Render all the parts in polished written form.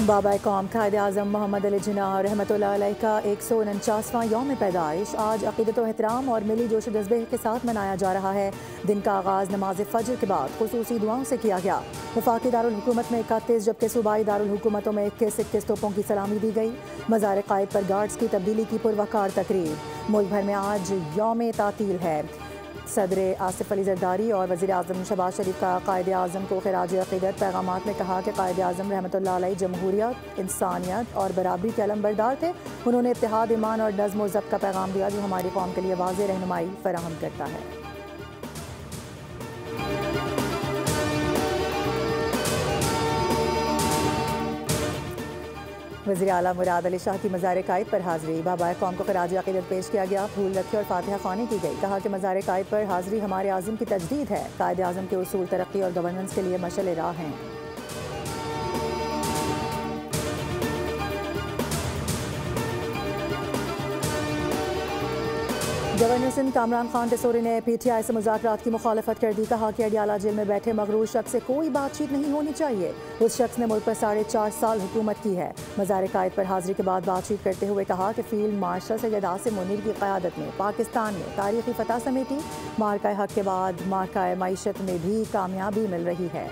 बाबा कौम कायद-ए-आज़म मोहम्मद अली जिन्ना रहमतुल्लाह अलैह का 149वां यौम पैदाइश आज अक़ीदत व एहतराम और मिली जोश जज्बे के साथ मनाया जा रहा है। दिन का आगाज़ नमाज फ़ज्र के बाद खुसूसी दुआओं से किया गया। वफाकी दारुल हुकूमत में 31 जबकि सूबाई दारुल हुकूमतों में 21 तोपों की सलामी दी गई। मज़ार क़ायद पर गार्ड्स की तब्दीली की पुरवकार तकरीर। मुल्क भर में आज यौम तातील है। सदर आसिफ अली ज़रदारी और वज़ीर आज़म शहबाज शरीफ का कायद आज़म को ख़िराज अक़ीदत पैगामात में कहा कि कायद आज़म रहमतुल्लाह अलैह जमहूरियत, इंसानियत और बराबरी के अलमबरदार थे। उन्होंने इत्तेहाद, ईमान और नज़्म व ज़ब्त का पैगाम दिया जो हमारी कौम के लिए वाज़ेह रहनुमाई फ़राहम करता है। वज़ीर आला मुराद अली शाह की मज़ार क़ायद पर हाज़री। बाबा कौम को ख़िराज अक़ीदत पेश किया गया। फूल रखे और फातिहा ख़्वानी की गई। कहा कि मज़ार क़ायद पर हाज़री हमारे आज़म की तजदीद है। कायद आज़म के उसूल तरक्की और गवर्नेंस के लिए मशअल राह हैं। गवर्नर सिंध कामरान खान टेसोरी ने PTI से मुज़ाकरात की मुखालफत कर दी। कहा कि अडियाला जेल में बैठे मगरूर शख्स से कोई बातचीत नहीं होनी चाहिए। उस शख्स ने मुल्क पर 4.5 साल हुकूमत की है। मज़ार क़ायद पर हाज़री के बाद बातचीत करते हुए कहा कि फील्ड मार्शल सैयद आसिम मुनीर की क़यादत में पाकिस्तान ने तारीख़ी फ़तह समेटी। मार्का हक़ के बाद मार्का मईशत में भी कामयाबी मिल रही है।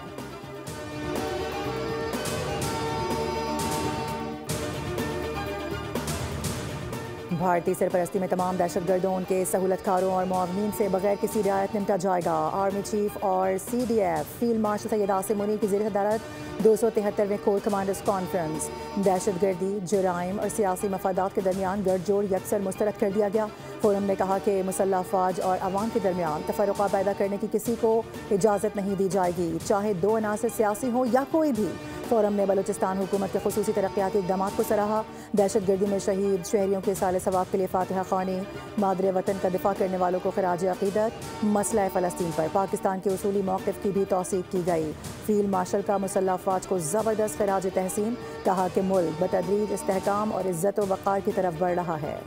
भारतीय सरपरस्ती में तमाम दहशतगर्दों, उनके सहूलतकारों और मुआवनीन से बगैर किसी रियायत निपटा जाएगा। आर्मी चीफ और CDF field marshal Syed Asim Munir की ज़ेर सदारत 273वें कोर कमांडर्स कॉन्फ्रेंस। दहशतगर्दी, जुराइम और सियासी मफादात के दरमियान गठजोड़ यकसर मुस्तरद कर दिया गया। फोरम ने कहा कि मुसल्लह अफवाज और अवाम के दरमियान तफर्रुक़ा पैदा करने की किसी को इजाज़त नहीं दी जाएगी, चाहे दो अनासर सियासी हो या कोई भी। फोरम ने बलूचिस्तान हुकूमत के खुसूसी तरक्याती इक़दामात को सराहा। दहशतगर्दी में शहीद शहरियों के साले सवाब के लिए फातिहा ख़्वानी। मादरे वतन का दिफा करने वालों को ख़िराज अक़ीदत। मसला फ़लस्तीन पर पाकिस्तान के उसूली मौक़िफ़ की भी तौसीक़ की गई। फील्ड मार्शल का मुसल्लह अफवाज को ज़बरदस्त ख़िराज तहसीन। कहा कि मुल्क बतदरीज इस्तेहकाम और इज़्ज़त व वक़ार की तरफ बढ़ रहा है।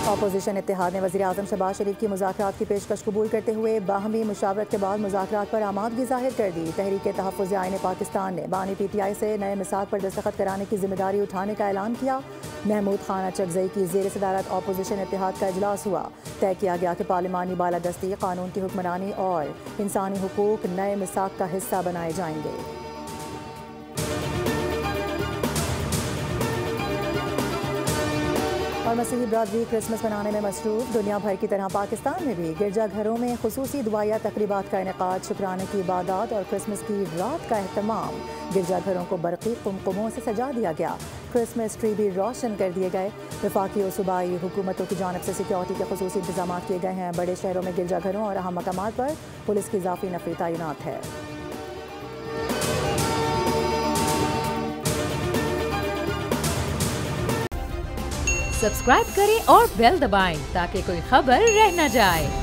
अपोजिशन इत्तेहाद ने वज़ीर आज़म शहबाज शरीफ की मुज़ाकरात की पेशकश कबूल करते हुए बाहमी मुशावरत के बाद मुज़ाकरात पर आमादगी ज़ाहिर कर दी। तहरीक तहफ़्फ़ुज़ आईन पाकिस्तान ने बानी PTI से नए मिसाक पर दस्तखत कराने की जिम्मेदारी उठाने का ऐलान किया। महमूद खान अचकज़ई की ज़ेर सदारत अपोजिशन इत्तेहाद का इजलास हुआ। तय किया गया कि पार्लिमानी बालादस्ती, कानून की हुक्मरानी और इंसानी हुकूक नए मिसाक का हिस्सा बनाए जाएंगे। और मसीही बरादरी क्रिसमस मनाने में मसरूफ़। दुनिया भर की तरह पाकिस्तान में भी गिरजाघरों में खुसूसी दुआया तकरीबात का इनेकाद, शुक्राने की इबादत और क्रिसमस की रात का अहतमाम। गिरजाघरों को बरक़ी कुमकुमों से सजा दिया गया। क्रिसमस ट्री भी रोशन कर दिए गए। वफाकी और सूबाई हुकूमतों की जानिब से सिक्योरिटी के खुसूसी इंतजाम किए गए हैं। बड़े शहरों में गिरजाघरों और अहम मकामात पर पुलिस की इजाफी नफरी तैनात है। सब्सक्राइब करें और बेल दबाएं ताकि कोई खबर रह न जाए।